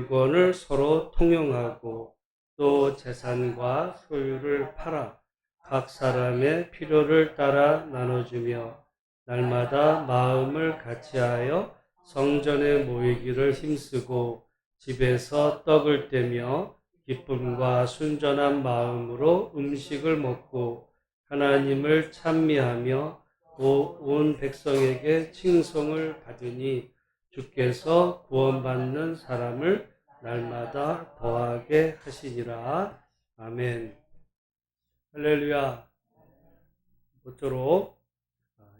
물건을 서로 통용하고 또 재산과 소유를 팔아 각 사람의 필요를 따라 나눠주며 날마다 마음을 같이하여 성전에 모이기를 힘쓰고 집에서 떡을 떼며 기쁨과 순전한 마음으로 음식을 먹고 하나님을 찬미하며 온 백성에게 칭송을 받으니 주께서 구원받는 사람을 날마다 더하게 하시니라. 아멘. 할렐루야. 모쪼록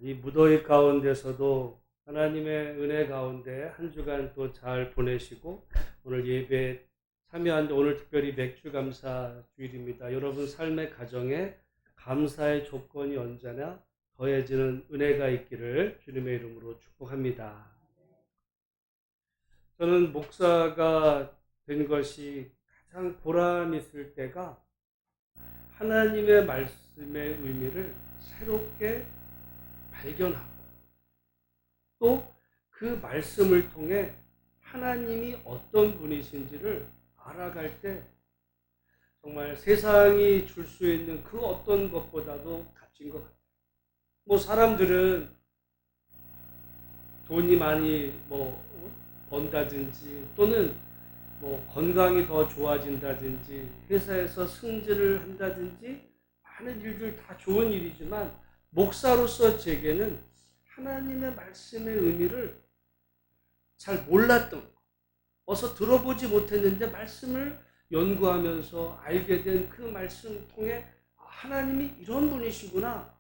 이 무더위 가운데서도 하나님의 은혜 가운데 한 주간 또 잘 보내시고 오늘 예배 참여한 오늘 특별히 맥주 감사 주일입니다. 여러분 삶의 가정에 감사의 조건이 언제나 더해지는 은혜가 있기를 주님의 이름으로 축복합니다. 저는 목사가 된 것이 가장 보람 있을 때가 하나님의 말씀의 의미를 새롭게 발견하고 또 그 말씀을 통해 하나님이 어떤 분이신지를 알아갈 때 정말 세상이 줄 수 있는 그 어떤 것보다도 값진 것 같아요. 사람들은 돈이 많이 번다든지 또는 건강이 더 좋아진다든지 회사에서 승진을 한다든지 많은 일들 다 좋은 일이지만 목사로서 제게는 하나님의 말씀의 의미를 잘 몰랐던 거, 어서 들어보지 못했는데 말씀을 연구하면서 알게 된 그 말씀 통해 하나님이 이런 분이시구나.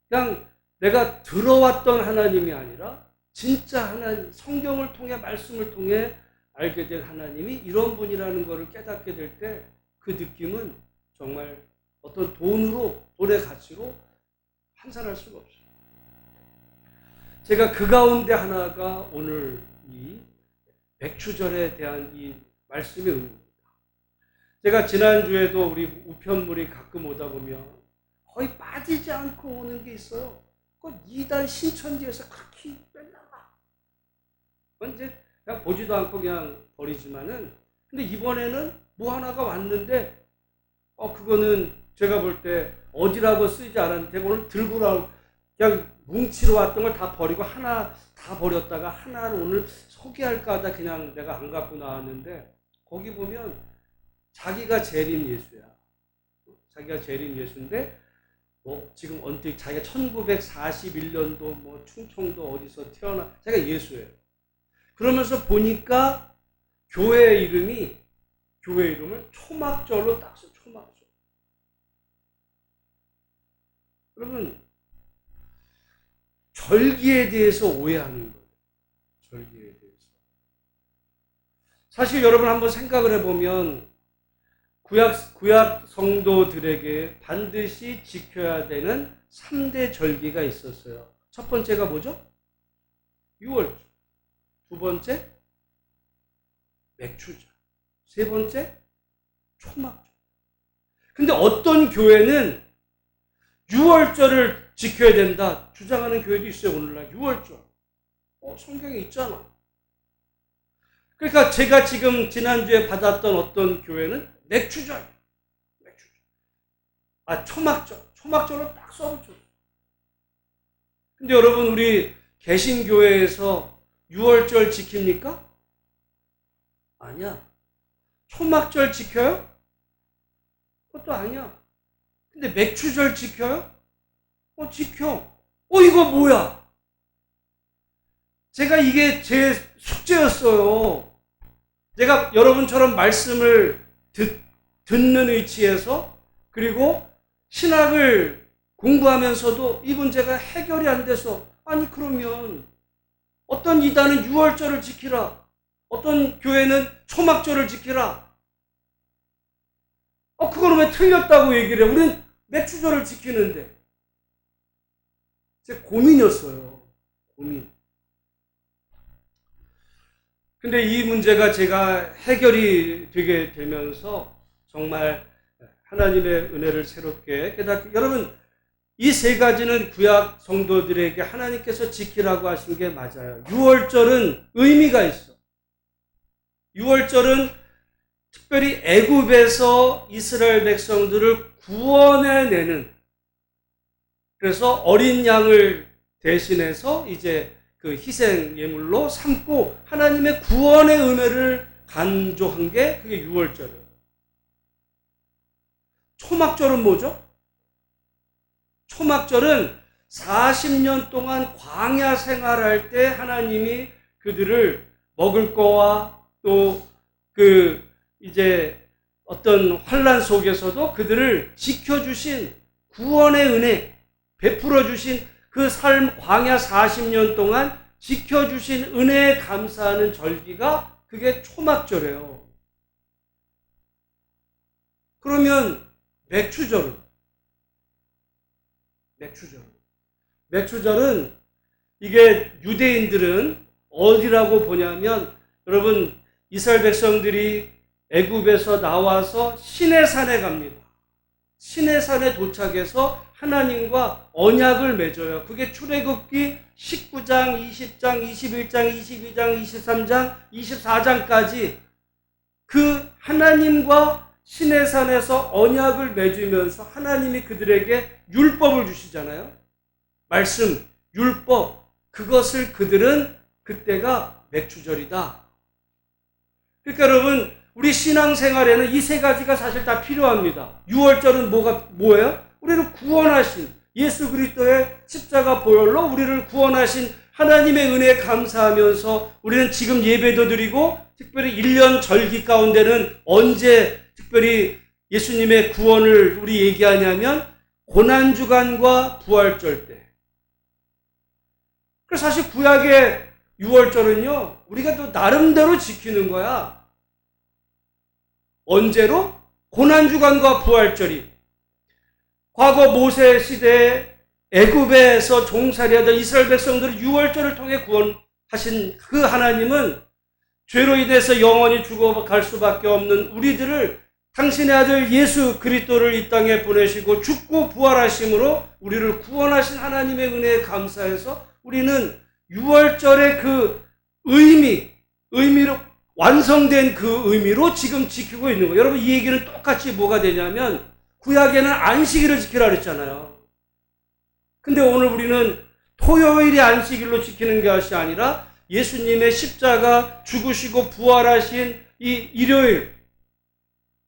그냥 내가 들어왔던 하나님이 아니라 진짜 하나님, 성경을 통해 말씀을 통해 알게 된 하나님이 이런 분이라는 것을 깨닫게 될 때 그 느낌은 정말 어떤 돈의 가치로 환산할 수가 없어요. 제가 그 가운데 하나가 오늘 이 맥주절에 대한 이 말씀의 의미입니다. 제가 지난주에도 우리 우편물이 가끔 오다 보면 거의 빠지지 않고 오는 게 있어요. 그 2단 신천지에서 그렇게 맨날 이제 그냥 보지도 않고 그냥 버리지만은 근데 이번에는 하나가 왔는데 그거는 제가 볼 때 어디라고 쓰지 않았는데 오늘 들고 나오고 그냥 뭉치러 왔던 걸 다 버리고 하나 다 버렸다가 하나를 오늘 소개할까 하다 그냥 내가 안 갖고 나왔는데 거기 보면 자기가 재림 예수야. 자기가 재림 예수인데 지금 언뜻 자기가 1941년도 충청도 어디서 태어나 자기가 예수예요. 그러면서 보니까 교회 이름을 초막절로 딱 써. 초막절. 그러면 절기에 대해서 오해하는 거예요. 절기에 대해서. 사실 여러분 한번 생각을 해보면 구약 성도들에게 반드시 지켜야 되는 3대 절기가 있었어요. 첫 번째가 뭐죠? 6월절. 두 번째 맥주절. 세 번째 초막절. 근데 어떤 교회는 6월절을 지켜야 된다 주장하는 교회도 있어요. 오늘날 6월절. 성경에 있잖아. 그러니까 제가 지금 지난주에 받았던 어떤 교회는 맥주절. 초막절. 초막절로 딱 써붙였어요. 근데 여러분 우리 개신교회에서 6월절 지킵니까? 아니야. 초막절 지켜요? 그것도 아니야. 근데 맥주절 지켜요? 지켜. 이거 뭐야? 제가 이게 제 숙제였어요. 제가 여러분처럼 말씀을 듣는 위치에서 그리고 신학을 공부하면서도 이 문제가 해결이 안 돼서 그러면 어떤 이단은 6월절을 지키라. 어떤 교회는 초막절을 지키라. 그거는 왜 틀렸다고 얘기를 해? 우리는 맥주절을 지키는데. 제 고민이었어요. 고민. 근데 이 문제가 제가 해결이 되게 되면서 정말 하나님의 은혜를 새롭게 깨닫게. 여러분, 이 세 가지는 구약 성도들에게 하나님께서 지키라고 하신 게 맞아요. 6월절은 의미가 있어. 유월절은 특별히 애굽에서 이스라엘 백성들을 구원해내는, 그래서 어린 양을 대신해서 이제 그 희생 예물로 삼고 하나님의 구원의 은혜를 간조한 게 그게 유월절이에요. 초막절은 뭐죠? 초막절은 40년 동안 광야 생활할 때 하나님이 그들을 먹을 거와 또 이제 어떤 환난 속에서도 그들을 지켜주신 구원의 은혜, 베풀어 주신 그 삶, 광야 40년 동안 지켜주신 은혜에 감사하는 절기가 그게 초막절이에요. 그러면 맥추절은 이게 유대인들은 어디라고 보냐면, 여러분 이스라엘 백성들이 애굽에서 나와서 시내산에 갑니다. 시내산에 도착해서 하나님과 언약을 맺어요. 그게 출애굽기 19장, 20장, 21장, 22장, 23장, 24장까지 그 하나님과 시내산에서 언약을 맺으면서 하나님이 그들에게 율법을 주시잖아요. 말씀, 율법, 그것을 그들은 그때가 맥추절이다. 그러니까 여러분, 우리 신앙생활에는 이 세 가지가 사실 다 필요합니다. 유월절은 뭐예요? 우리를 구원하신 예수 그리스도의 십자가 보혈로 우리를 구원하신 하나님의 은혜에 감사하면서 우리는 지금 예배도 드리고, 특별히 1년 절기 가운데는 언제 특별히 예수님의 구원을 우리 얘기하냐면 고난주간과 부활절 때. 그래서 사실 구약의 유월절은요, 우리가 또 나름대로 지키는 거야. 언제로? 고난주간과 부활절이. 과거 모세 시대에 애굽에서 종살이하던 이스라엘 백성들을 유월절을 통해 구원하신 그 하나님은 죄로 인해서 영원히 죽어갈 수밖에 없는 우리들을 당신의 아들 예수 그리스도를 이 땅에 보내시고 죽고 부활하심으로 우리를 구원하신 하나님의 은혜에 감사해서 우리는 유월절의 그 의미로 완성된 그 의미로 지금 지키고 있는 거예요. 여러분, 이 얘기는 똑같이 뭐가 되냐면 구약에는 안식일을 지키라 그랬잖아요. 근데 오늘 우리는 토요일이 안식일로 지키는 것이 아니라 예수님의 십자가 죽으시고 부활하신 이 일요일,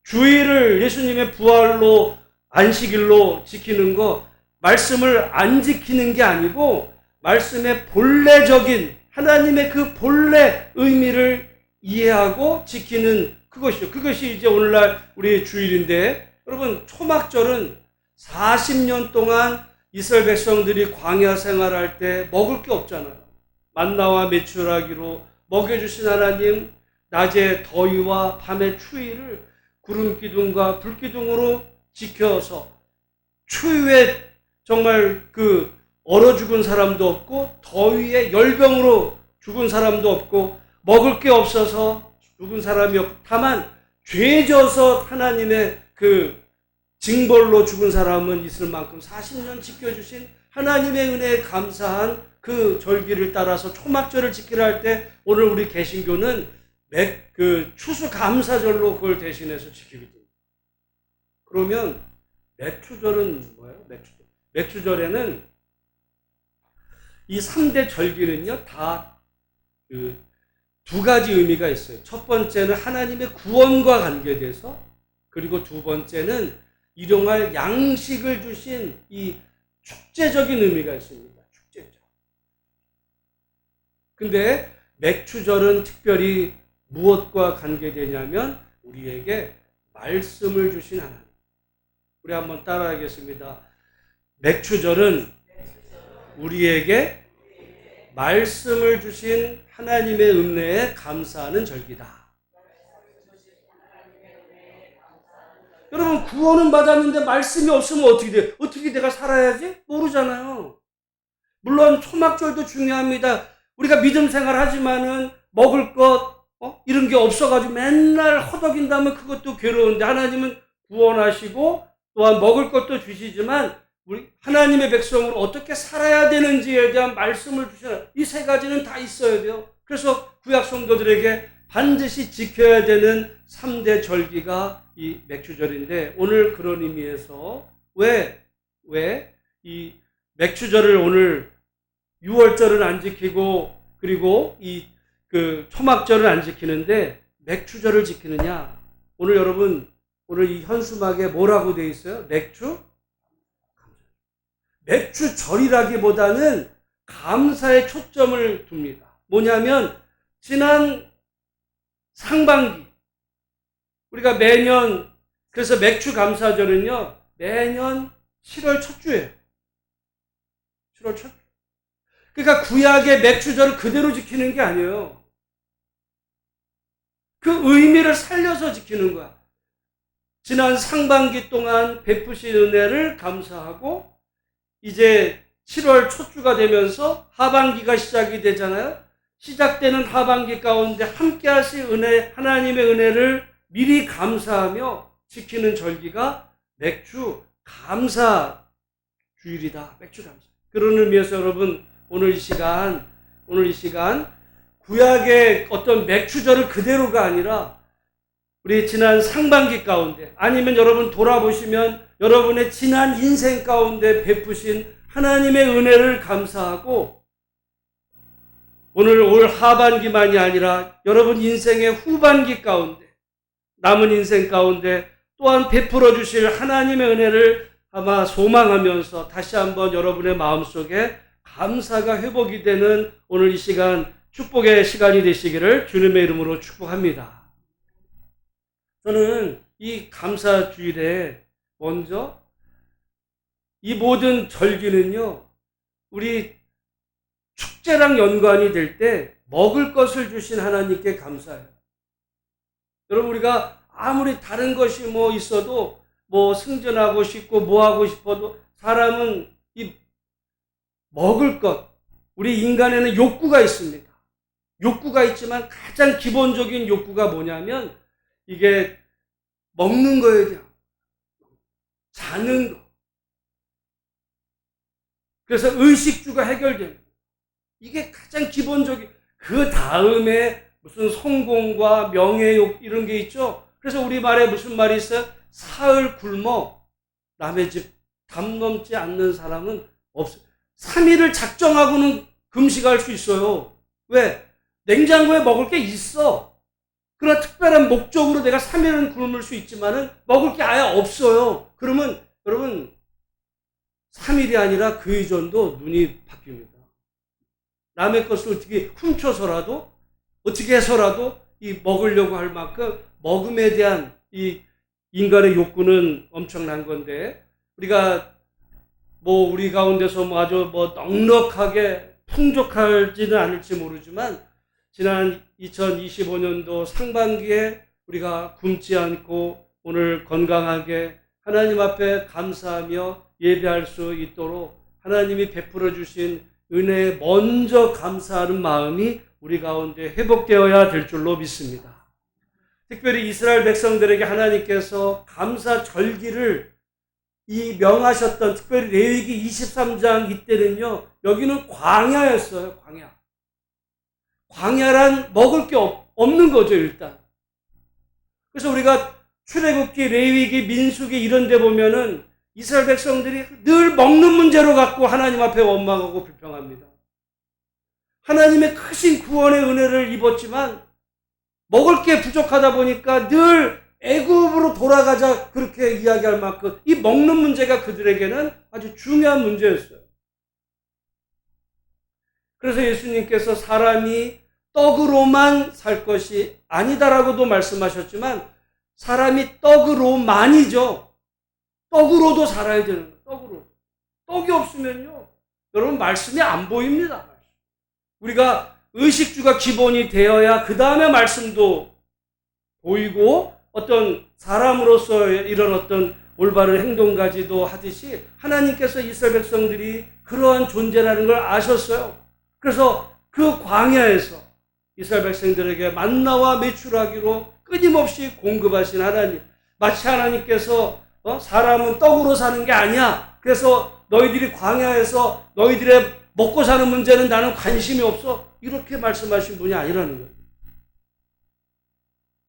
주일을 예수님의 부활로 안식일로 지키는 거, 말씀을 안 지키는 게 아니고 말씀의 본래적인 하나님의 그 본래 의미를 이해하고 지키는 그것이죠. 그것이 이제 오늘날 우리의 주일인데, 여러분 초막절은 40년 동안 이스라엘 백성들이 광야 생활할 때 먹을 게 없잖아요. 만나와 메추라기로 먹여주신 하나님, 낮에 더위와 밤의 추위를 구름 기둥과 불 기둥으로 지켜서 추위에 정말 얼어 죽은 사람도 없고 더위에 열병으로 죽은 사람도 없고 먹을 게 없어서 죽은 사람이 없고, 다만 죄져서 하나님의 그 징벌로 죽은 사람은 있을 만큼 40년 지켜주신 하나님의 은혜에 감사한 그 절기를 따라서 초막절을 지키라 할 때, 오늘 우리 개신교는 추수감사절로 그걸 대신해서 지키거든요. 그러면 맥추절은 뭐예요? 맥추절에는 이 3대 절기는요, 다 두 가지 의미가 있어요. 첫 번째는 하나님의 구원과 관계돼서, 그리고 두 번째는 일용할 양식을 주신 이 축제적인 의미가 있습니다. 축제적. 근데 맥추절은 특별히 무엇과 관계되냐면 우리에게 말씀을 주신 하나님. 우리 한번 따라하겠습니다. 맥추절은 우리에게 말씀을 주신 하나님의 은혜에 감사하는 절기다. 여러분, 구원은 받았는데 말씀이 없으면 어떻게 돼요? 어떻게 내가 살아야지? 모르잖아요. 물론 초막절도 중요합니다. 우리가 믿음 생활하지만은 먹을 것 이런 게 없어가지고 맨날 허덕인다면 그것도 괴로운데, 하나님은 구원하시고 또한 먹을 것도 주시지만 우리 하나님의 백성으로 어떻게 살아야 되는지에 대한 말씀을 주시는, 이 세 가지는 다 있어야 돼요. 그래서 구약 성도들에게 반드시 지켜야 되는 3대 절기가 이 맥추절인데, 오늘 그런 의미에서 왜 이 맥추절을 오늘 6월절은 안 지키고 그리고 이 초막절을 안 지키는데 맥추절을 지키느냐? 오늘 여러분, 오늘 이 현수막에 뭐라고 되어 있어요? 맥추절이라기보다는 감사에 초점을 둡니다. 뭐냐면 지난 상반기 우리가 매년, 그래서 맥추감사절은요 매년 7월 첫 주예요. 7월 첫 주. 그러니까 구약의 맥추절을 그대로 지키는 게 아니에요. 그 의미를 살려서 지키는 거야. 지난 상반기 동안 베푸신 은혜를 감사하고 이제 7월 첫 주가 되면서 하반기가 시작이 되잖아요. 시작되는 하반기 가운데 함께 하실 은혜, 하나님의 은혜를 미리 감사하며 지키는 절기가 맥추 감사 주일이다. 맥추 감사. 그런 의미에서 여러분, 오늘 이 시간 구약의 어떤 맥추절을 그대로가 아니라 우리 지난 상반기 가운데, 아니면 여러분 돌아보시면 여러분의 지난 인생 가운데 베푸신 하나님의 은혜를 감사하고, 오늘 올 하반기만이 아니라 여러분 인생의 후반기 가운데, 남은 인생 가운데 또한 베풀어 주실 하나님의 은혜를 아마 소망하면서 다시 한번 여러분의 마음속에 감사가 회복이 되는 오늘 이 시간, 축복의 시간이 되시기를 주님의 이름으로 축복합니다. 저는 이 감사 주일에 먼저 이 모든 절기는요, 우리 축제랑 연관이 될 때 먹을 것을 주신 하나님께 감사해요. 여러분, 우리가 아무리 다른 것이 뭐 있어도 뭐 승진하고 싶고 뭐 하고 싶어도 사람은 이 먹을 것, 우리 인간에는 욕구가 있습니다. 욕구가 있지만 가장 기본적인 욕구가 뭐냐면 이게 먹는 거에 대한, 자는 거. 그래서 의식주가 해결되는 거. 이게 가장 기본적인, 그 다음에 무슨 성공과 명예욕 이런 게 있죠. 그래서 우리말에 무슨 말이 있어요? 사흘 굶어 남의 집 담 넘지 않는 사람은 없어요. 3일을 작정하고는 금식할 수 있어요. 왜? 냉장고에 먹을 게 있어. 그러나 특별한 목적으로 내가 3일은 굶을 수 있지만은 먹을 게 아예 없어요. 그러면 여러분 3일이 아니라 그 이전도 눈이 바뀝니다. 남의 것을 어떻게 훔쳐서라도 어떻게 해서라도 이 먹으려고 할 만큼 먹음에 대한 이 인간의 욕구는 엄청난 건데, 우리가 뭐 우리 가운데서 뭐 아주 뭐 넉넉하게 풍족할지는 않을지 모르지만 지난 2025년도 상반기에 우리가 굶지 않고 오늘 건강하게 하나님 앞에 감사하며 예배할 수 있도록 하나님이 베풀어 주신 은혜에 먼저 감사하는 마음이 우리 가운데 회복되어야 될 줄로 믿습니다. 특별히 이스라엘 백성들에게 하나님께서 감사 절기를 이 명하셨던, 특별히 레위기 23장 이때는요, 여기는 광야였어요. 광야란 먹을 게 없는 거죠, 일단. 그래서 우리가 출애굽기, 레위기, 민수기 이런 데 보면은 이스라엘 백성들이 늘 먹는 문제로 갖고 하나님 앞에 원망하고 불평합니다. 하나님의 크신 구원의 은혜를 입었지만 먹을 게 부족하다 보니까 늘 애굽으로 돌아가자 그렇게 이야기할 만큼 이 먹는 문제가 그들에게는 아주 중요한 문제였어요. 그래서 예수님께서 사람이 떡으로만 살 것이 아니다라고도 말씀하셨지만 사람이 떡으로만이죠. 떡으로도 살아야 되는 거예요. 떡으로. 떡이 없으면요, 여러분 말씀이 안 보입니다. 우리가 의식주가 기본이 되어야 그 다음에 말씀도 보이고 어떤 사람으로서 이런 어떤 올바른 행동까지도 하듯이 하나님께서 이스라엘 백성들이 그러한 존재라는 걸 아셨어요. 그래서 그 광야에서 이스라엘 백성들에게 만나와 메추라기로 끊임없이 공급하신 하나님, 마치 하나님께서 사람은 떡으로 사는 게 아니야, 그래서 너희들이 광야에서 너희들의 먹고 사는 문제는 나는 관심이 없어, 이렇게 말씀하신 분이 아니라는 거예요.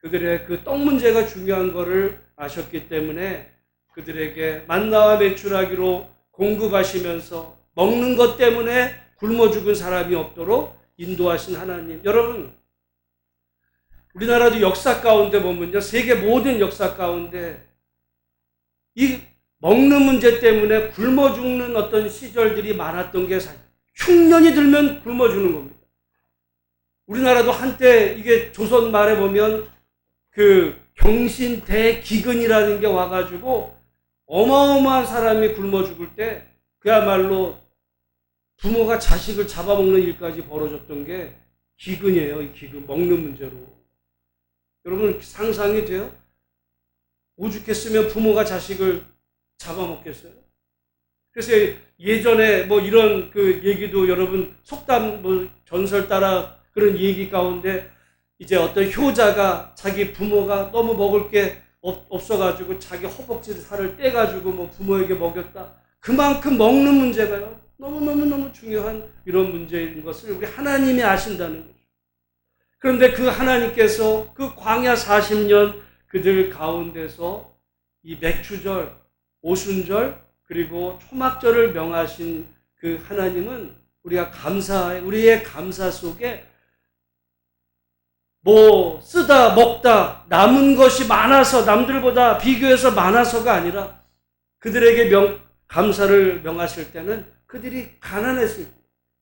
그들의 그 떡 문제가 중요한 것을 아셨기 때문에 그들에게 만나와 메추라기로 공급하시면서 먹는 것 때문에 굶어 죽은 사람이 없도록 인도하신 하나님. 여러분, 우리나라도 역사 가운데 보면요, 세계 모든 역사 가운데 이 먹는 문제 때문에 굶어 죽는 어떤 시절들이 많았던 게 흉년이 들면 굶어 죽는 겁니다. 우리나라도 한때 이게 조선 말에 보면 그 경신대기근이라는 게 와가지고 어마어마한 사람이 굶어 죽을 때 그야말로 부모가 자식을 잡아먹는 일까지 벌어졌던 게 기근이에요. 이 기근, 먹는 문제로. 여러분 상상이 돼요? 오죽했으면 부모가 자식을 잡아먹겠어요? 그래서 예전에 뭐 이런 그 얘기도 여러분 속담 뭐 전설 따라 그런 얘기 가운데 이제 어떤 효자가 자기 부모가 너무 먹을 게 없어가지고 자기 허벅지 살을 떼가지고 뭐 부모에게 먹였다. 그만큼 먹는 문제가요. 너무너무너무 중요한 이런 문제인 것을 우리 하나님이 아신다는 거죠. 그런데 그 하나님께서 그 광야 40년 그들 가운데서 이 맥추절, 오순절, 그리고 초막절을 명하신 그 하나님은 우리의 감사 속에 뭐 쓰다 먹다 남은 것이 많아서 남들보다 비교해서 많아서가 아니라 그들에게 감사를 명하실 때는 그들이 가난했을 때,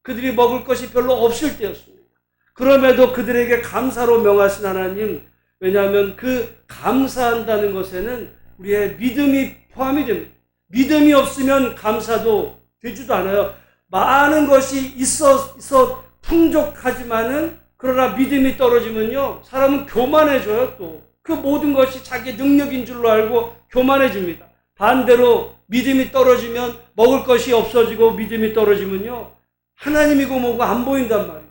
그들이 먹을 것이 별로 없을 때였습니다. 그럼에도 그들에게 감사로 명하신 하나님, 왜냐하면 그 감사한다는 것에는 우리의 믿음이 포함이 됩니다. 믿음이 없으면 감사도 되지도 않아요. 많은 것이 있어 풍족하지만은 그러나 믿음이 떨어지면요, 사람은 교만해져요. 또 그 모든 것이 자기 능력인 줄로 알고 교만해집니다. 반대로 믿음이 떨어지면 먹을 것이 없어지고 믿음이 떨어지면요, 하나님이고 뭐고 안 보인단 말이에요.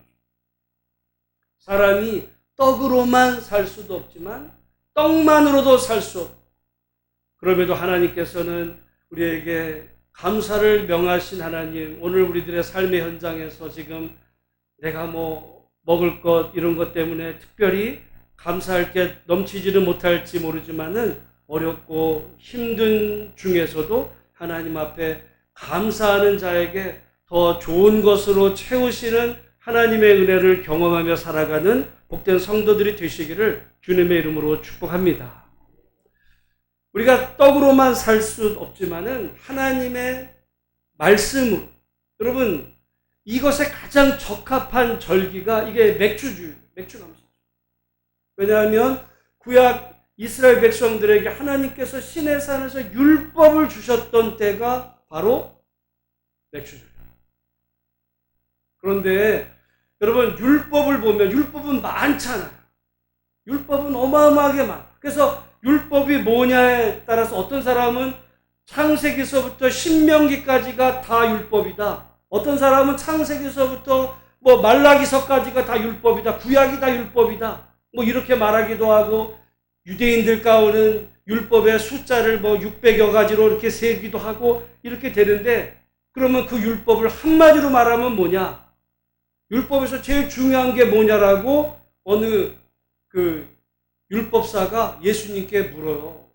사람이 떡으로만 살 수도 없지만 떡만으로도 살 수 없고, 그럼에도 하나님께서는 우리에게 감사를 명하신 하나님, 오늘 우리들의 삶의 현장에서 지금 내가 뭐 먹을 것 이런 것 때문에 특별히 감사할 게 넘치지는 못할지 모르지만은 어렵고 힘든 중에서도 하나님 앞에 감사하는 자에게 더 좋은 것으로 채우시는 하나님의 은혜를 경험하며 살아가는 복된 성도들이 되시기를 주님의 이름으로 축복합니다. 우리가 떡으로만 살 수 없지만은 하나님의 말씀으로, 여러분 이것에 가장 적합한 절기가 이게 맥추 감사. 왜냐하면 구약 이스라엘 백성들에게 하나님께서 시내산에서 율법을 주셨던 때가 바로 맥추절이에요. 그런데 여러분 율법을 보면 율법은 많잖아요. 율법은 어마어마하게 많아요. 그래서 율법이 뭐냐에 따라서 어떤 사람은 창세기서부터 신명기까지가 다 율법이다. 어떤 사람은 창세기서부터 뭐 말라기서까지가 다 율법이다. 구약이 다 율법이다. 뭐 이렇게 말하기도 하고, 유대인들 가운데는 율법의 숫자를 뭐 600여 가지로 이렇게 세기도 하고 이렇게 되는데, 그러면 그 율법을 한마디로 말하면 뭐냐? 율법에서 제일 중요한 게 뭐냐라고 어느 그 율법사가 예수님께 물어요.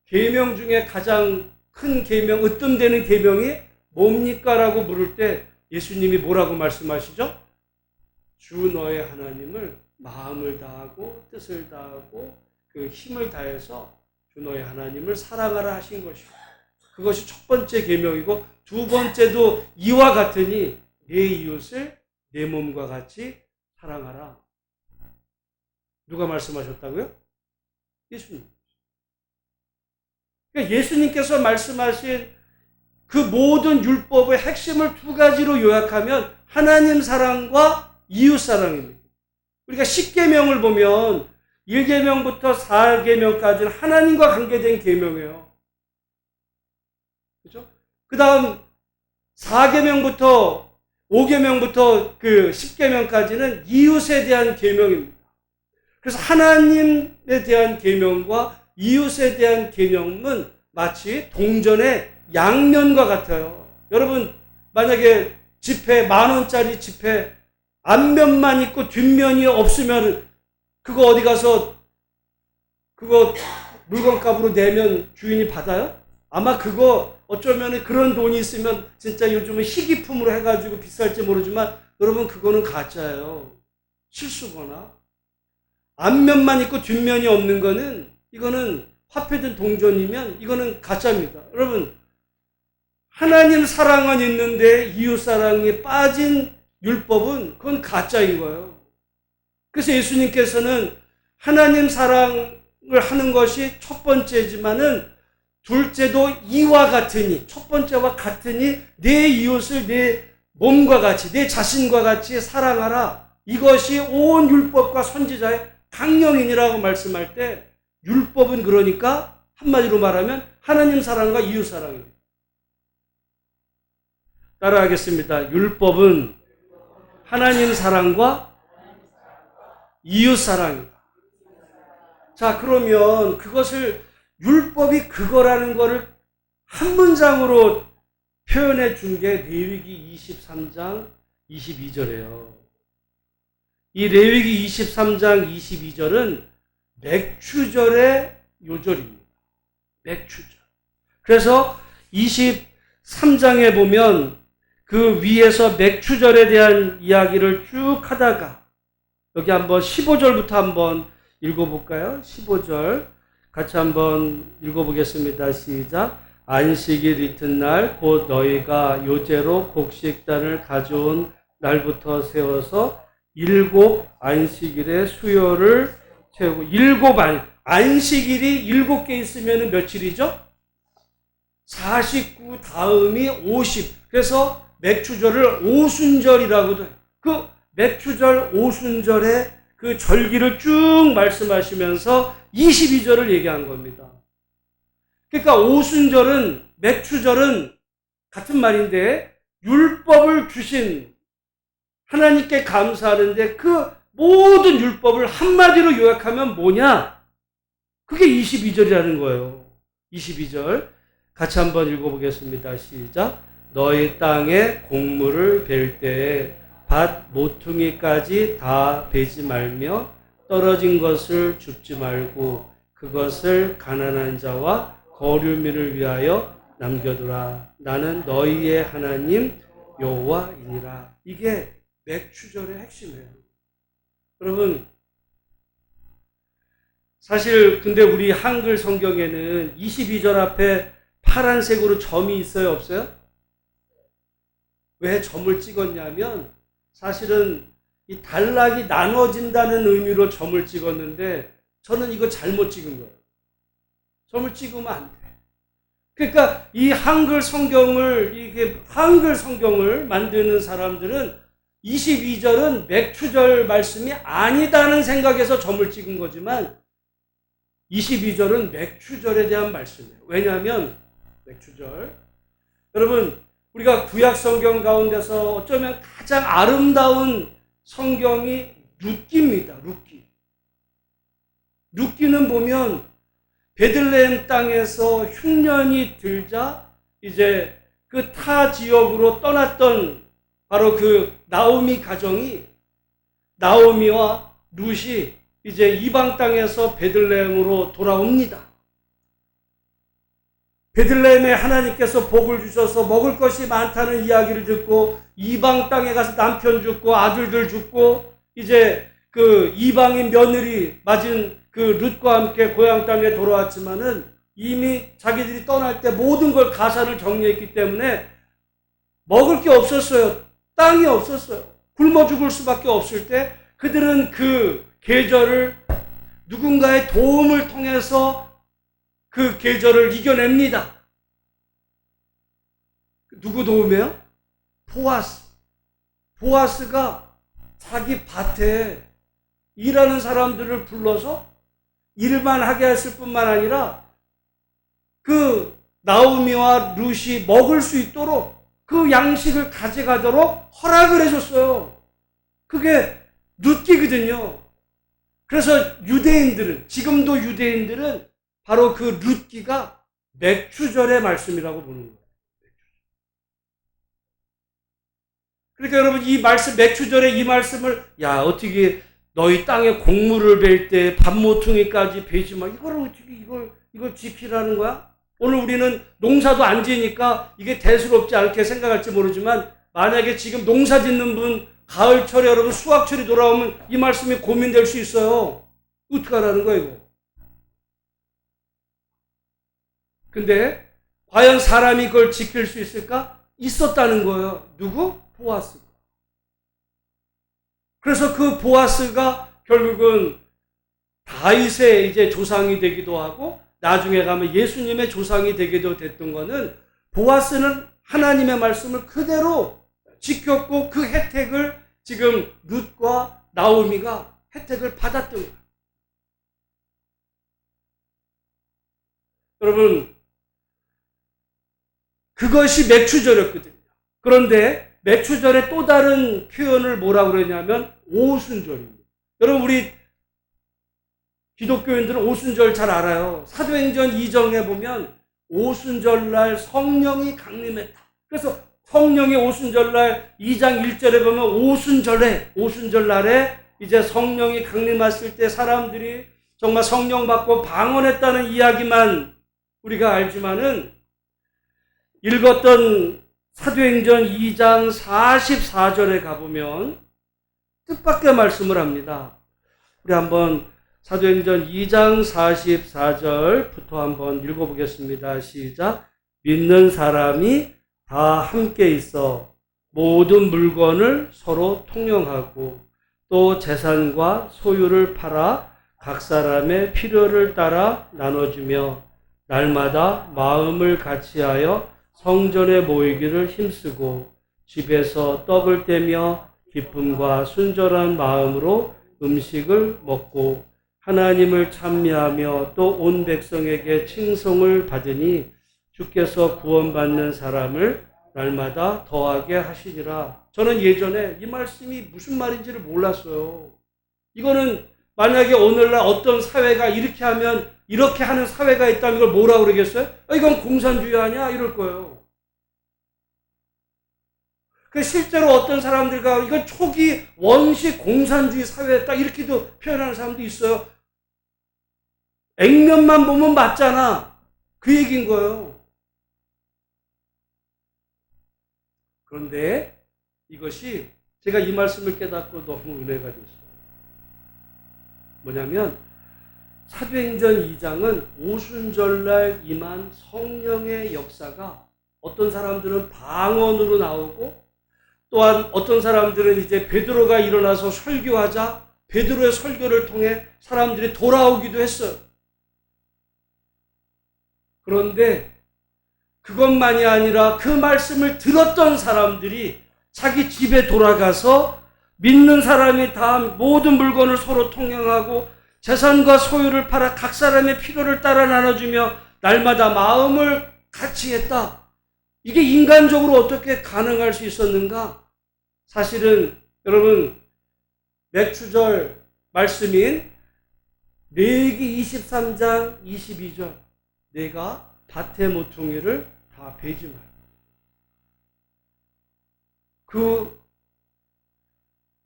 계명 중에 가장 큰 계명, 으뜸되는 계명이 뭡니까? 라고 물을 때 예수님이 뭐라고 말씀하시죠? 주 너의 하나님을 마음을 다하고 뜻을 다하고 그 힘을 다해서 주 너의 하나님을 사랑하라 하신 것이고, 그것이 첫 번째 계명이고, 두 번째도 이와 같으니 내 이웃을 내 몸과 같이 사랑하라. 누가 말씀하셨다고요? 예수님. 그러니까 예수님께서 말씀하신 그 모든 율법의 핵심을 두 가지로 요약하면 하나님 사랑과 이웃 사랑입니다. 우리가 10계명을 보면 1계명부터 4계명까지는 하나님과 관계된 계명이에요. 그죠? 그 다음 4계명부터 5계명부터 그 10계명까지는 이웃에 대한 계명입니다. 그래서 하나님에 대한 계명과 이웃에 대한 계명은 마치 동전의 양면과 같아요. 여러분 만약에 지폐 10,000원짜리 지폐 앞면만 있고 뒷면이 없으면 그거 어디 가서 그거 물건값으로 내면 주인이 받아요? 아마 그거 어쩌면 그런 돈이 있으면 진짜 요즘은 희귀품으로 해가지고 비쌀지 모르지만 여러분 그거는 가짜예요. 실수거나 앞면만 있고 뒷면이 없는 거는 이거는 화폐든 동전이면 이거는 가짜입니다. 여러분 하나님 사랑은 있는데 이웃 사랑이 빠진 율법은 그건 가짜인 거예요. 그래서 예수님께서는 하나님 사랑을 하는 것이 첫 번째지만은 둘째도 이와 같으니 첫 번째와 같으니 내 이웃을 내 몸과 같이 내 자신과 같이 사랑하라. 이것이 온 율법과 선지자의 강령이니라고 말씀할 때 율법은 그러니까 한마디로 말하면 하나님 사랑과 이웃 사랑입니다. 따라하겠습니다. 율법은 하나님 사랑과 이웃 사랑이다. 자, 그러면 그것을 율법이 그거라는 것을 한 문장으로 표현해 준 게 레위기 23장 22절이에요. 이 레위기 23장 22절은 맥추절의 요절입니다. 맥추절. 그래서 23장에 보면 그 위에서 맥추절에 대한 이야기를 쭉 하다가 여기 한번 15절부터 한번 읽어볼까요? 15절 같이 한번 읽어보겠습니다. 시작. 안식일 이튿날 곧 너희가 요제로 곡식단을 가져온 날부터 세워서 7 안식일의 수요를 채우고 7 안식일이 7개 있으면 며칠이죠? 49 다음이 50. 그래서 맥추절을 오순절이라고도 해요. 그 맥추절 오순절의 그 절기를 쭉 말씀하시면서 22절을 얘기한 겁니다. 그러니까 오순절은 맥추절은 같은 말인데 율법을 주신 하나님께 감사하는데 그 모든 율법을 한마디로 요약하면 뭐냐? 그게 22절이라는 거예요. 22절 같이 한번 읽어보겠습니다. 시작. 너희 땅에 곡물을 벨 때에 밭 모퉁이까지 다 베지 말며 떨어진 것을 줍지 말고 그것을 가난한 자와 거류민을 위하여 남겨두라. 나는 너희의 하나님 여호와이니라. 이게 맥추절의 핵심이에요. 여러분 사실 근데 우리 한글 성경에는 22절 앞에 파란색으로 점이 있어요, 없어요? 왜 점을 찍었냐면 사실은 이 단락이 나눠진다는 의미로 점을 찍었는데 저는 이거 잘못 찍은 거예요. 점을 찍으면 안 돼. 그러니까 이 한글 성경을 만드는 사람들은 22절은 맥추절 말씀이 아니다는 생각에서 점을 찍은 거지만 22절은 맥추절에 대한 말씀이에요. 왜냐하면 맥추절 여러분 우리가 구약 성경 가운데서 어쩌면 가장 아름다운 성경이 룻기입니다. 룻기는 보면 베들레헴 땅에서 흉년이 들자 이제 그 타 지역으로 떠났던 바로 그 나오미 가정이 나오미와 룻이 이제 이방 땅에서 베들레헴으로 돌아옵니다. 베들레헴에 하나님께서 복을 주셔서 먹을 것이 많다는 이야기를 듣고 이방 땅에 가서 남편 죽고 아들들 죽고 이제 그 이방인 며느리 맞은 그 룻과 함께 고향 땅에 돌아왔지만은 이미 자기들이 떠날 때 모든 걸 가산을 정리했기 때문에 먹을 게 없었어요. 땅이 없었어요. 굶어 죽을 수밖에 없을 때 그들은 그 계절을 누군가의 도움을 통해서 그 계절을 이겨냅니다. 누구 도움이에요? 보아스가 자기 밭에 일하는 사람들을 불러서 일만 하게 했을 뿐만 아니라 그 나오미와 룻이 먹을 수 있도록 그 양식을 가져가도록 허락을 해줬어요. 그게 룻기거든요. 그래서 지금도 유대인들은 바로 그 룻기가 맥추절의 말씀이라고 보는 거예요. 그러니까 여러분 이 말씀 맥추절의 이 말씀을 어떻게 너희 땅에 곡물을 벨 때 밥모퉁이까지 베지 마. 이걸 어떻게 이걸 지키라는 거야? 오늘 우리는 농사도 안 지니까 이게 대수롭지 않게 생각할지 모르지만 만약에 지금 농사 짓는 분 가을철에 여러분 수확철이 돌아오면 이 말씀이 고민될 수 있어요. 어떡하라는 거야 이거. 근데 과연 사람이 그걸 지킬 수 있을까? 있었다는 거예요. 누구? 보아스가. 그래서 그 보아스가 결국은 다윗의 이제 조상이 되기도 하고 나중에 가면 예수님의 조상이 되기도 됐던 거는 보아스는 하나님의 말씀을 그대로 지켰고 그 혜택을 지금 룻과 나오미가 혜택을 받았던 거예요. 여러분, 그것이 맥추절이었거든요. 그런데 맥추절의 또 다른 표현을 뭐라고 그러냐면 오순절입니다. 여러분, 우리 기독교인들은 오순절 잘 알아요. 사도행전 2장에 보면 오순절날 성령이 강림했다. 그래서 성령이 오순절날 2장 1절에 보면 오순절날에 이제 성령이 강림했을 때 사람들이 정말 성령 받고 방언했다는 이야기만 우리가 알지만은 읽었던 사도행전 2장 44절에 가보면 뜻밖의 말씀을 합니다. 우리 한번 사도행전 2장 44절부터 한번 읽어보겠습니다. 시작. 믿는 사람이 다 함께 있어 모든 물건을 서로 통용하고 또 재산과 소유를 팔아 각 사람의 필요를 따라 나눠주며 날마다 마음을 같이하여 성전에 모이기를 힘쓰고 집에서 떡을 떼며 기쁨과 순전한 마음으로 음식을 먹고 하나님을 찬미하며 또 온 백성에게 칭송을 받으니 주께서 구원받는 사람을 날마다 더하게 하시리라. 저는 예전에 이 말씀이 무슨 말인지를 몰랐어요. 이거는 만약에 오늘날 어떤 사회가 이렇게 하면 이렇게 하는 사회가 있다면 이걸 뭐라고 그러겠어요? 이건 공산주의 아니야? 이럴 거예요. 실제로 어떤 사람들과 이건 초기 원시 공산주의 사회였다 이렇게도 표현하는 사람도 있어요. 액면만 보면 맞잖아. 그 얘기인 거예요. 그런데 이것이 제가 이 말씀을 깨닫고 너무 은혜가 됐어요. 뭐냐면 사도행전 2장은 오순절날 임한 성령의 역사가 어떤 사람들은 방언으로 나오고 또한 어떤 사람들은 이제 베드로가 일어나서 설교하자 베드로의 설교를 통해 사람들이 돌아오기도 했어요. 그런데 그것만이 아니라 그 말씀을 들었던 사람들이 자기 집에 돌아가서 믿는 사람이 다 모든 물건을 서로 통용하고 재산과 소유를 팔아 각 사람의 필요를 따라 나눠주며 날마다 마음을 같이 했다. 이게 인간적으로 어떻게 가능할 수 있었는가? 사실은 여러분 맥추절 말씀인 레위기 23장 22절 내가 밭의 모퉁이를 다 베지 말고 그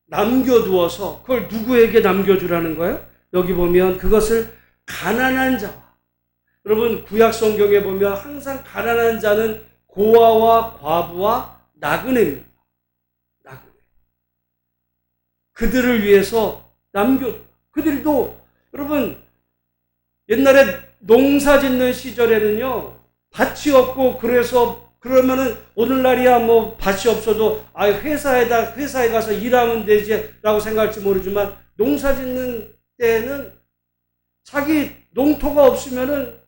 남겨두어서 그걸 누구에게 남겨주라는 거예요? 여기 보면 그것을 가난한 자와 여러분 구약 성경에 보면 항상 가난한 자는 고아와 과부와 나그네입니다. 나그네. 그들을 위해서 그들도 여러분 옛날에 농사 짓는 시절에는요 밭이 없고 그러면은 오늘날이야 뭐 밭이 없어도 회사에 가서 일하면 되지라고 생각할지 모르지만 농사 짓는 때는 자기 농토가 없으면은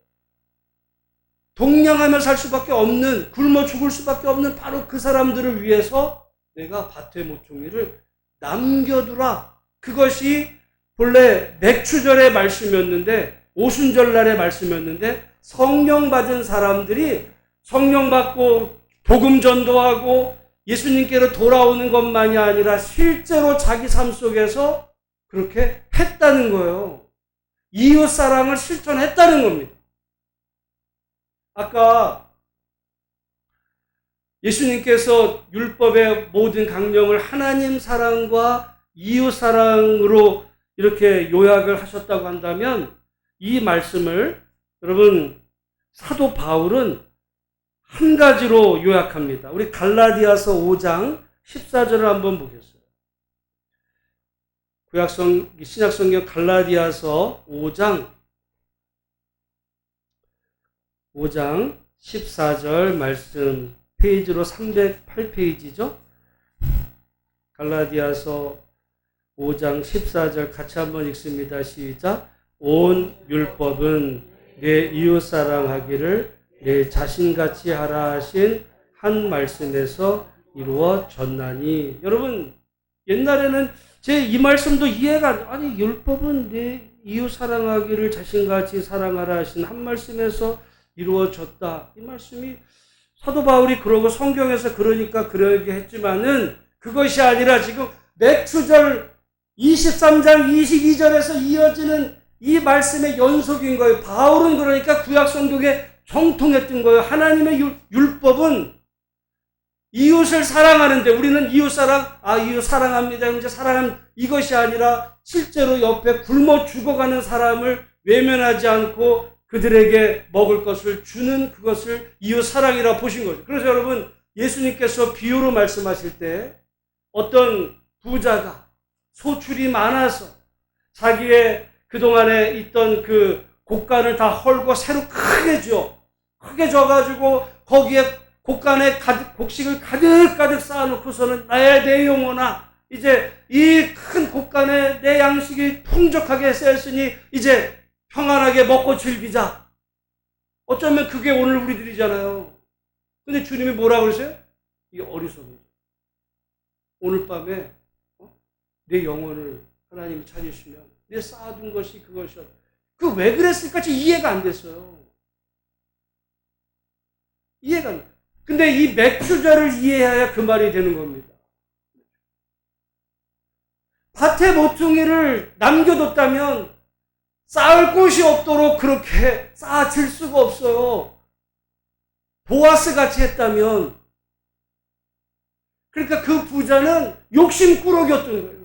동냥하며 살 수밖에 없는 굶어 죽을 수밖에 없는 바로 그 사람들을 위해서 내가 밭의 모퉁이를 남겨두라. 그것이 본래 맥추절의 말씀이었는데 오순절날의 말씀이었는데 성령 받은 사람들이 성령 받고 복음 전도하고 예수님께로 돌아오는 것만이 아니라 실제로 자기 삶 속에서 그렇게 했다는 거예요. 이웃 사랑을 실천했다는 겁니다. 아까 예수님께서 율법의 모든 강령을 하나님 사랑과 이웃 사랑으로 이렇게 요약을 하셨다고 한다면 이 말씀을 여러분 사도 바울은 한 가지로 요약합니다. 우리 갈라디아서 5장 14절을 한번 보겠어요. 신약성경 갈라디아서 5장 14절 말씀, 페이지로 308페이지죠. 갈라디아서 5장 14절 같이 한번 읽습니다. 시작. 온 율법은 내 이웃 사랑하기를 내 자신같이 하라 하신 한 말씀에서 이루어졌나니. 여러분, 옛날에는 제 이 말씀도 이해가 안 돼. 아니, 율법은 내 이웃 사랑하기를 자신같이 사랑하라 하신 한 말씀에서 이루어졌다. 이 말씀이 사도 바울이 그러고 성경에서 그러니까 그러게 했지만은 그것이 아니라 지금 맥추절 23장 22절에서 이어지는 이 말씀의 연속인 거예요. 바울은 그러니까 구약 성경에 정통했던 거예요. 하나님의 율법은 이웃을 사랑하는데 우리는 이웃 사랑합니다. 이제 사랑하는 이것이 아니라 실제로 옆에 굶어 죽어가는 사람을 외면하지 않고 그들에게 먹을 것을 주는 그것을 이웃 사랑이라 보신 거죠. 그래서 여러분, 예수님께서 비유로 말씀하실 때 어떤 부자가 소출이 많아서 자기의 그동안에 있던 그 곡간을 다 헐고 새로 크게 줘가지고 거기에 곡간에 곡식을 가득 쌓아놓고서는 나의 내 영혼아, 이제 이 큰 곡간에 내 양식이 풍족하게 쌓였으니 이제 평안하게 먹고 즐기자. 어쩌면 그게 오늘 우리들이잖아요. 근데 주님이 뭐라고 그러세요? 이게 어리석은. 오늘 밤에 내 영혼을 하나님이 찾으시면 내 쌓아둔 것이 그것이야. 그 왜 그랬을까? 지금 이해가 안 됐어요. 이해가 안 돼. 근데 이 맥추절을 이해해야 그 말이 되는 겁니다. 밭에 모퉁이를 남겨뒀다면 쌓을 곳이 없도록 그렇게 쌓아질 수가 없어요. 보아스 같이 했다면. 그러니까 그 부자는 욕심꾸러기였던 거예요.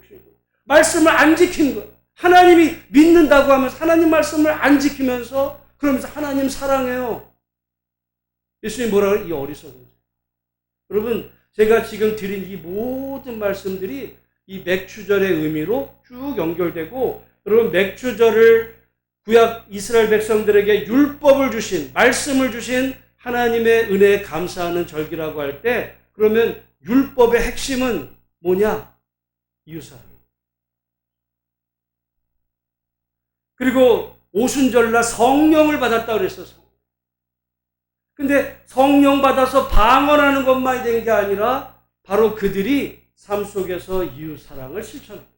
말씀을 안 지킨 거예요. 하나님이 믿는다고 하면서 하나님 말씀을 안 지키면서 그러면서 하나님 사랑해요. 예수님이 뭐라 그래요? 이 어리석은 자. 여러분, 제가 지금 드린 이 모든 말씀들이 이 맥추절의 의미로 쭉 연결되고, 여러분, 맥추절을 구약 이스라엘 백성들에게 율법을 주신, 말씀을 주신 하나님의 은혜에 감사하는 절기라고 할 때, 그러면 율법의 핵심은 뭐냐? 이웃사랑. 그리고 오순절날 성령을 받았다고 그랬어요. 근데 성령 받아서 방언하는 것만이 된 게 아니라 바로 그들이 삶 속에서 이웃 사랑을 실천합니다.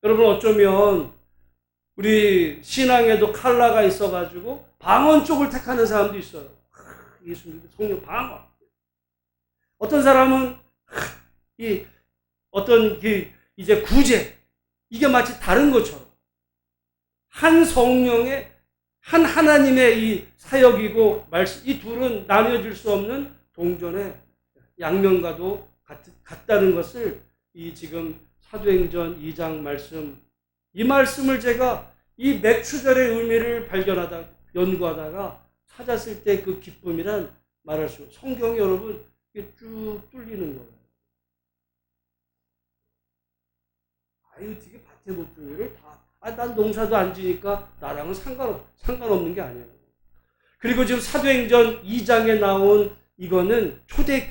여러분, 어쩌면 우리 신앙에도 칼라가 있어가지고 방언 쪽을 택하는 사람도 있어요. 예수님 성령 방언. 어떤 사람은 이제 구제, 이게 마치 다른 것처럼 한 성령의 한 하나님의 이 사역이고 말씀, 이 둘은 나뉘어질 수 없는 동전의 양면과도 같다는 것을 이 지금 사도행전 2장 말씀, 이 말씀을 제가 이 맥추절의 의미를 연구하다가 찾았을 때 그 기쁨이란 말할 수 없어요. 성경이 여러분 이게 쭉 뚫리는 거예요. 어떻게 밭에 모퉁이를 난 농사도 안 지니까 나랑은 상관없는 게 아니에요. 그리고 지금 사도행전 2장에 나온 이거는 초대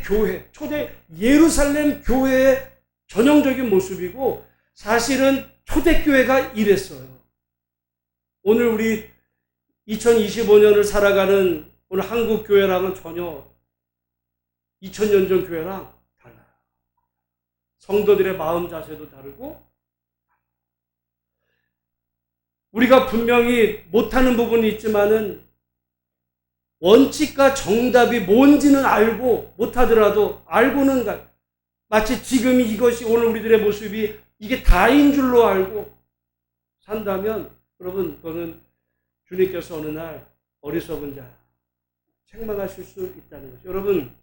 예루살렘 교회의 전형적인 모습이고, 사실은 초대교회가 이랬어요. 오늘 우리 2025년을 살아가는 오늘 한국 교회랑은 전혀 2000년 전 교회랑 달라요. 성도들의 마음 자세도 다르고, 우리가 분명히 못하는 부분이 있지만은 원칙과 정답이 뭔지는 알고, 못하더라도 알고는 마치 지금 이것이 오늘 우리들의 모습이 이게 다인 줄로 알고 산다면, 여러분, 그거는 주님께서 어느 날 어리석은 자 책망하실 수 있다는 거죠. 여러분,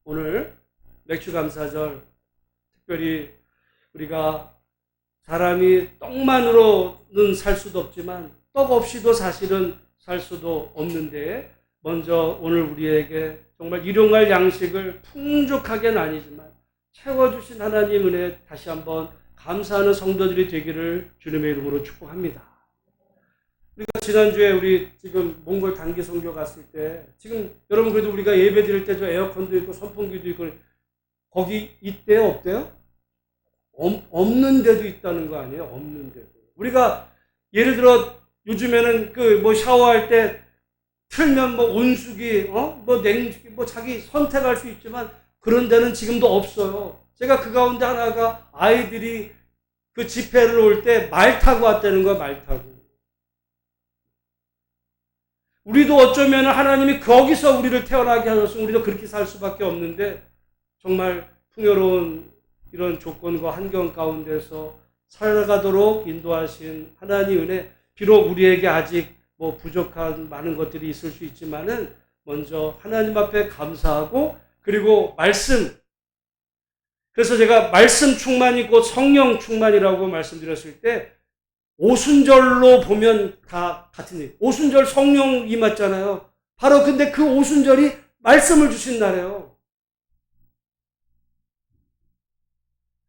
오늘 맥추감사절 특별히 우리가 사람이 떡만으로는 살 수도 없지만 떡 없이도 사실은 살 수도 없는데 먼저 오늘 우리에게 정말 일용할 양식을 풍족하게는 아니지만 채워주신 하나님 은혜에 다시 한번 감사하는 성도들이 되기를 주님의 이름으로 축복합니다. 우리가 지난주에 우리 지금 몽골 단기 선교 갔을 때 지금 여러분 그래도 우리가 예배 드릴 때 저 에어컨도 있고 선풍기도 있고 거기 있대요 없대요? 없는 데도 있다는 거 아니에요? 없는 데도. 우리가 예를 들어 요즘에는 그 뭐 샤워할 때 틀면 뭐 온수기, 뭐 냉수기, 뭐 자기 선택할 수 있지만 그런 데는 지금도 없어요. 제가 그 가운데 하나가 아이들이 그 집회를 올 때 말 타고 왔다는 거야, 말 타고. 우리도 어쩌면 하나님이 거기서 우리를 태어나게 하셨으면 우리도 그렇게 살 수밖에 없는데 정말 풍요로운 이런 조건과 환경 가운데서 살아가도록 인도하신 하나님 은혜, 비록 우리에게 아직 뭐 부족한 많은 것들이 있을 수 있지만은 먼저 하나님 앞에 감사하고 그리고 말씀, 그래서 제가 말씀 충만이고 성령 충만이라고 말씀드렸을 때 오순절로 보면 다 같은 일. 오순절 성령 임했잖아요. 바로 근데 그 오순절이 말씀을 주신 날이에요.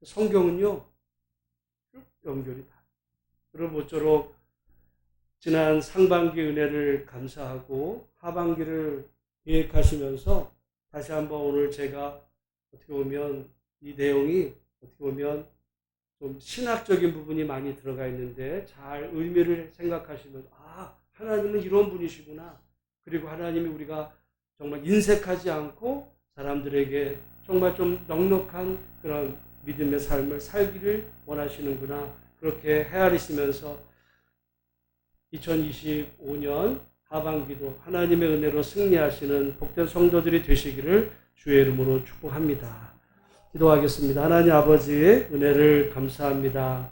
성경은요, 쭉 연결이 다. 그럼 모쪼록 지난 상반기 은혜를 감사하고 하반기를 계획하시면서 다시 한번 오늘 제가 어떻게 보면 이 내용이 어떻게 보면 좀 신학적인 부분이 많이 들어가 있는데 잘 의미를 생각하시면 하나님은 이런 분이시구나. 그리고 하나님이 우리가 정말 인색하지 않고 사람들에게 정말 좀 넉넉한 그런 믿음의 삶을 살기를 원하시는구나. 그렇게 헤아리시면서 2025년 하반기도 하나님의 은혜로 승리하시는 복된 성도들이 되시기를 주의 이름으로 축복합니다. 기도하겠습니다. 하나님 아버지의 은혜를 감사합니다.